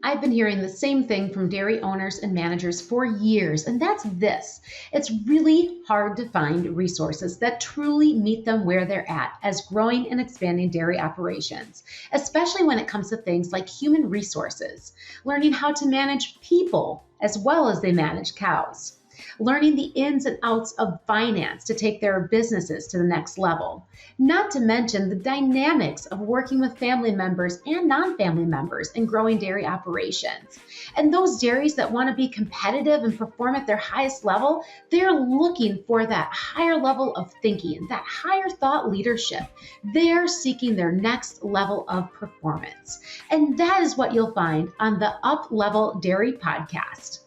I've been hearing the same thing from dairy owners and managers for years, and that's this. It's really hard to find resources that truly meet them where they're at as growing and expanding dairy operations, especially when it comes to things like human resources, learning how to manage people as well as they manage cows, learning the ins and outs of finance to take their businesses to the next level, not to mention the dynamics of working with family members and non-family members in growing dairy operations. And those dairies that want to be competitive and perform at their highest level, they're looking for that higher level of thinking, that higher thought leadership. They're seeking their next level of performance. And that is what you'll find on the Uplevel Dairy podcast.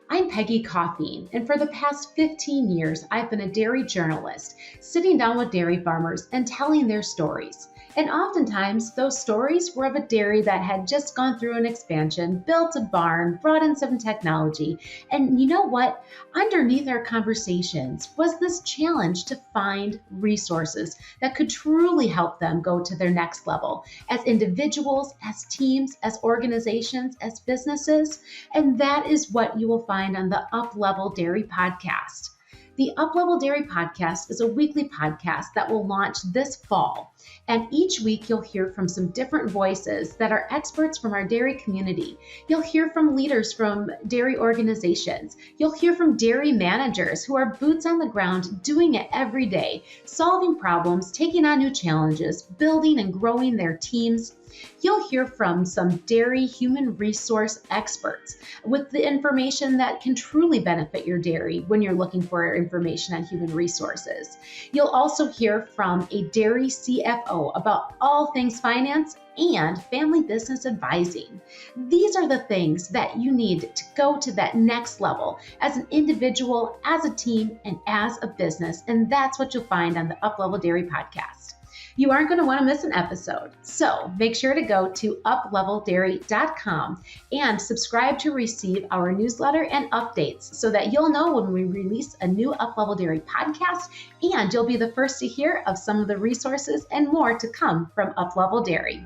I'm Peggy Coffeen, and for the past 15 years, I've been a dairy journalist, sitting down with dairy farmers and telling their stories. And oftentimes, those stories were of a dairy that had just gone through an expansion, built a barn, brought in some technology. And you know what? Underneath our conversations was this challenge to find resources that could truly help them go to their next level as individuals, as teams, as organizations, as businesses. And that is what you will find on the Uplevel Dairy podcast. The Uplevel Dairy podcast is a weekly podcast that will launch this fall. And each week you'll hear from some different voices that are experts from our dairy community. You'll hear from leaders from dairy organizations. You'll hear from dairy managers who are boots on the ground doing it every day, solving problems, taking on new challenges, building and growing their teams. You'll hear from some dairy human resource experts with the information that can truly benefit your dairy when you're looking for information on human resources. You'll also hear from a dairy CFO about all things finance and family business advising. These are the things that you need to go to that next level as an individual, as a team, and as a business. And that's what you'll find on the Uplevel Dairy podcast. You aren't going to want to miss an episode. So make sure to go to upleveldairy.com and subscribe to receive our newsletter and updates so that you'll know when we release a new Uplevel Dairy podcast, and you'll be the first to hear of some of the resources and more to come from Uplevel Dairy.